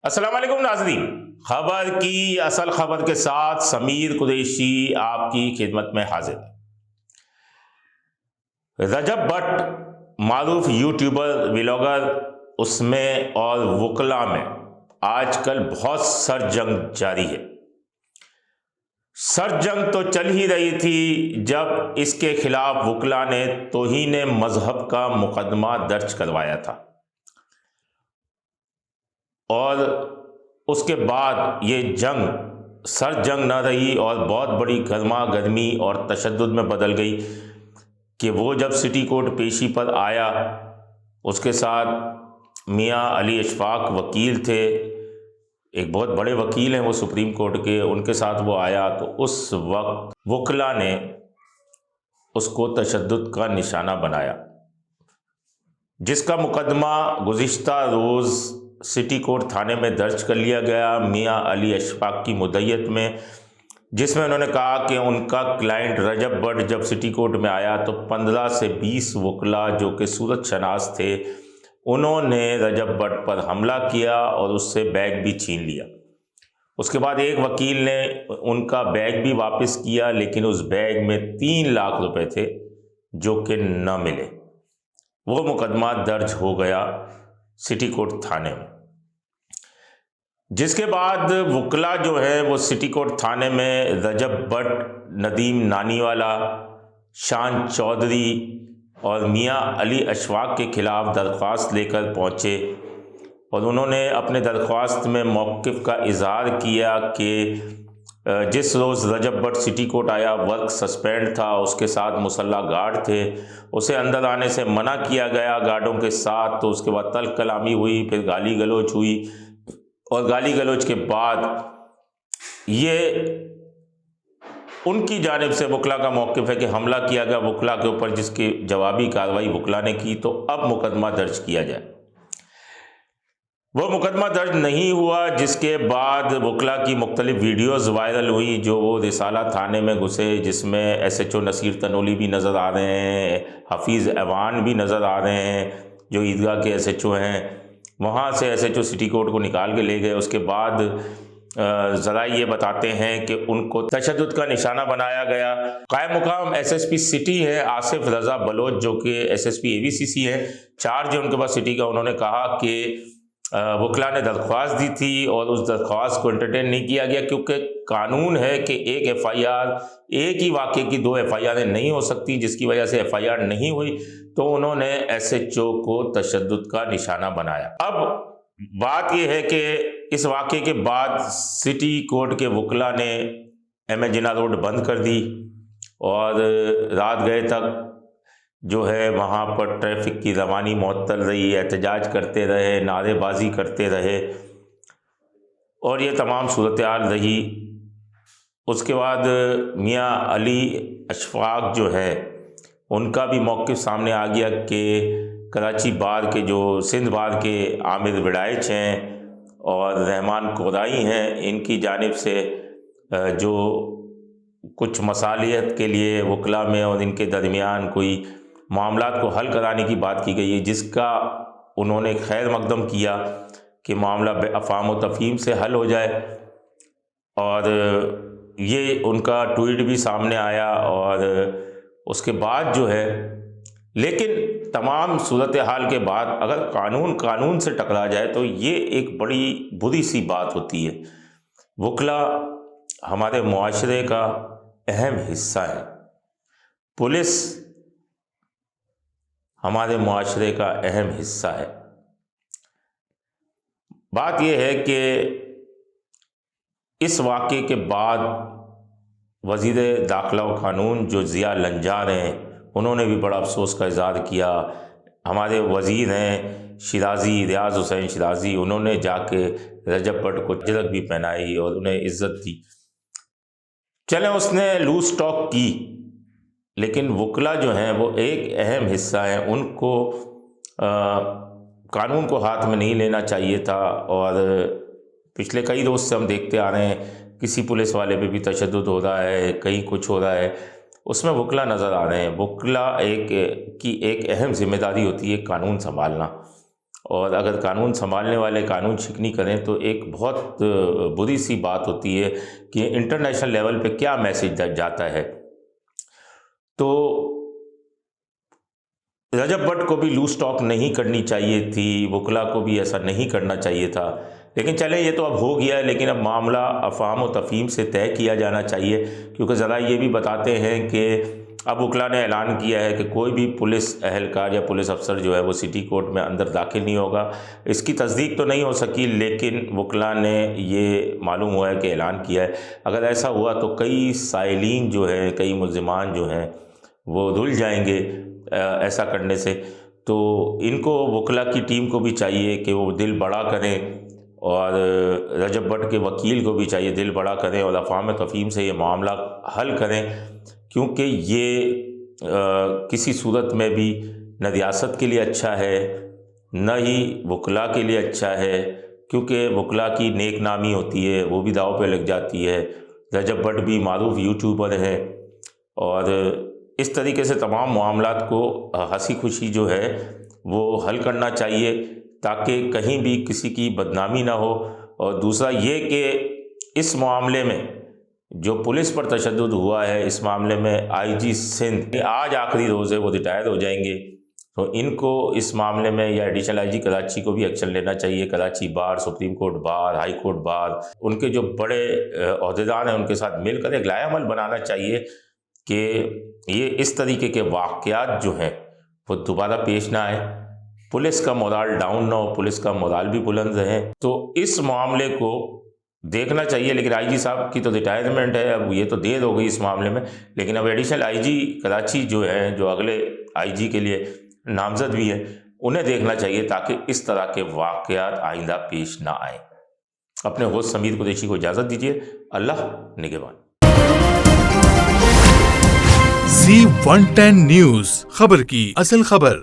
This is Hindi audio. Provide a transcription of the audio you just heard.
अस्सलाम वालेकुम नाज़रीन। खबर की असल खबर के साथ समीर कुरैशी आपकी खिदमत में हाजिर है। रजब भट्ट मारूफ यूट्यूबर व्लॉगर उसमें और वकला में आजकल बहुत सरजंग जारी है। सरजंग तो चल ही रही थी जब इसके खिलाफ वकला ने तौहीन मजहब का मुकदमा दर्ज करवाया था और उसके बाद ये जंग सर जंग न रही और बहुत बड़ी गर्मा गर्मी और तशद्दुद में बदल गई कि वो जब सिटी कोर्ट पेशी पर आया, उसके साथ मियां अली अशफाक वकील थे, एक बहुत बड़े वकील हैं वो सुप्रीम कोर्ट के, उनके साथ वो आया तो उस वक्त वकला ने उसको तशद्दुद का निशाना बनाया, जिसका मुकदमा गुज़िश्ता रोज़ सिटी कोर्ट थाने में दर्ज कर लिया गया मियां अली अशफाक की मुद्दत में, जिसमें उन्होंने कहा कि उनका क्लाइंट रजब भट्ट जब सिटी कोर्ट में आया तो 15 से 20 वकला जो कि सूरत शनास थे, उन्होंने रजब भट्ट पर हमला किया और उससे बैग भी छीन लिया। उसके बाद एक वकील ने उनका बैग भी वापस किया, लेकिन उस बैग में 3 लाख रुपए थे जो कि न मिले। वो मुकदमा दर्ज हो गया सिटी कोर्ट थाने में, जिसके बाद वकला जो है वो सिटी कोर्ट थाने में रजब भट्ट, नदीम नानीवाला, शान चौधरी और मियां अली अशफाक के खिलाफ दरख्वास्त लेकर पहुंचे और उन्होंने अपने दरख्वास्त में मौक़िफ़ का इजहार किया कि जिस रोज़ रजब भट्ट सिटी कोर्ट आया वर्क सस्पेंड था, उसके साथ मुसल्ला गार्ड थे, उसे अंदर आने से मना किया गया गार्डों के साथ। तो उसके बाद तल्ख कलामी हुई, फिर गाली गलौज हुई और गाली गलौज के बाद ये उनकी जानिब से वकला का मौक़िफ़ है कि हमला किया गया वकला के ऊपर, जिसकी जवाबी कार्रवाई वकला ने की। तो अब मुकदमा दर्ज किया जाए। वो मुकदमा दर्ज नहीं हुआ, जिसके बाद वकला की मुख्तलिफ वीडियोज़ वायरल हुई जो वो रिसाला थाने में घुसे, जिसमें SHO नसीर तनोली भी नज़र आ रहे हैं, हफीज़ ऐवान भी नज़र आ रहे हैं जो ईदगाह के SHO हैं। वहाँ से SHO सिटी कोर्ट को निकाल के ले गए। उसके बाद ज़रा ये बताते हैं कि उनको तशद्दुद का निशाना बनाया गया। कायम मुकाम SSP सिटी है आसिफ रज़ा बलोच, जो कि SSP AVCC है, चार्ज है उनके पास सिटी का। उन्होंने कहा कि वकला ने दरख्वास्त दी थी और उस दरख्वास्त को एंटरटेन नहीं किया गया, क्योंकि कानून है कि एक FIR, एक ही वाक़े की 2 FIR नहीं हो सकती, जिसकी वजह से FIR नहीं हुई। तो उन्होंने SHO को तशद्दुद का निशाना बनाया। अब बात यह है कि इस वाक़े के बाद सिटी कोर्ट के वकला ने MA जिन्ना रोड बंद कर दी और रात गए तक जो है वहाँ पर ट्रैफिक की रवानी मुअत्तल रही, एहतजाज करते रहे, नारेबाजी करते रहे और ये तमाम सूरत हाल रही। उसके बाद मियां अली अशफाक जो है उनका भी मौक़िफ़ सामने आ गया कि कराची बार के जो सिंध बार के आमिर विडाइच हैं और रहमान कोराई हैं, इनकी जानिब से जो कुछ मसालियत के लिए वकला में और इनके दरमियान कोई मामलात को हल कराने की बात की गई है, जिसका उन्होंने खैर मकदम किया कि मामला अफ़ाम व तफ़हीम से हल हो जाए। और ये उनका ट्वीट भी सामने आया और उसके बाद जो है, लेकिन तमाम सूरत हाल के बाद अगर कानून से टकरा जाए तो ये एक बड़ी बुरी सी बात होती है। वकला हमारे मुआशरे का अहम हिस्सा है, पुलिस हमारे मुआशरे का अहम हिस्सा है। बात यह है कि इस वाक़े के बाद वज़ीर दाखिला व कानून जो ज़िया लंजार हैं, उन्होंने भी बड़ा अफसोस का इज़हार किया। हमारे वज़ीर हैं शिराज़ी, रियाज़ हुसैन शिराज़ी, उन्होंने जाके रजब भट्ट को तिलक भी पहनाई और उन्हें इज़्ज़त दी। चलें, उसने लूज़ टॉक की, लेकिन वकला जो हैं वो एक अहम हिस्सा है, उनको कानून को हाथ में नहीं लेना चाहिए था। और पिछले कई रोज़ से हम देखते आ रहे हैं किसी पुलिस वाले पे भी तशद्दुद हो रहा है, कहीं कुछ हो रहा है, उसमें वकला नज़र आ रहे हैं। वकला की एक अहम जिम्मेदारी होती है कानून संभालना, और अगर कानून संभालने वाले कानून शिकनी करें तो एक बहुत बुरी सी बात होती है कि इंटरनेशनल लेवल पे क्या मैसेज जाता है। तो रजब भट्ट को भी लूज टॉक नहीं करनी चाहिए थी, वकला को भी ऐसा नहीं करना चाहिए था, लेकिन चले ये तो अब हो गया है। लेकिन अब मामला अफवाम और तफहीम से तय किया जाना चाहिए, क्योंकि ज़रा ये भी बताते हैं कि अब वकला ने ऐलान किया है कि कोई भी पुलिस अहलकार या पुलिस अफसर जो है वो सिटी कोर्ट में अंदर दाखिल नहीं होगा। इसकी तस्दीक तो नहीं हो सकी, लेकिन वकला ने ये मालूम हुआ है कि ऐलान किया है। अगर ऐसा हुआ तो कई साइलीन जो है, कई मुल्ज़िमान जो हैं वो धुल जाएंगे ऐसा करने से। तो इनको वकला की टीम को भी चाहिए कि वो दिल बड़ा करें, और रजब भट्ट के वकील को भी चाहिए दिल बड़ा करें और अफवाम तफहीम से ये मामला हल करें, क्योंकि ये किसी सूरत में भी न रियासत के लिए अच्छा है, न ही वकला के लिए अच्छा है, क्योंकि वकला की नेक नामी होती है, वो भी दाव पे लग जाती है। रजब भट्ट भी मारूफ यूट्यूबर हैं, और इस तरीके से तमाम मामलात को हंसी खुशी जो है वो हल करना चाहिए, ताकि कहीं भी किसी की बदनामी ना हो। और दूसरा ये कि इस मामले में जो पुलिस पर तशद्दुद हुआ है, इस मामले में आईजी सिंध आज आखिरी रोज़ है, वो रिटायर हो जाएंगे, तो इनको इस मामले में या एडिशनल आईजी कराची को भी एक्शन लेना चाहिए। कराची बार, supreme court bar, high court bar, उनके जो बड़े अहदेदार हैं उनके साथ मिलकर एक लायामल बनाना चाहिए कि ये इस तरीके के वाक़यात जो हैं वो दोबारा पेश ना आए, पुलिस का मोराल डाउन ना हो, पुलिस का मोराल भी बुलंद रहे। तो इस मामले को देखना चाहिए। लेकिन आईजी साहब की तो रिटायरमेंट है, अब ये तो देर हो गई इस मामले में, लेकिन अब एडिशनल आईजी कराची जो है, जो अगले आईजी के लिए नामजद भी है, उन्हें देखना चाहिए ताकि इस तरह के वाक़यात आइंदा पेश ना आए। अपने होस्ट समीर कुरैशी को इजाज़त दीजिए। अल्लाह निगहबान। Z110 न्यूज़, खबर की असल खबर।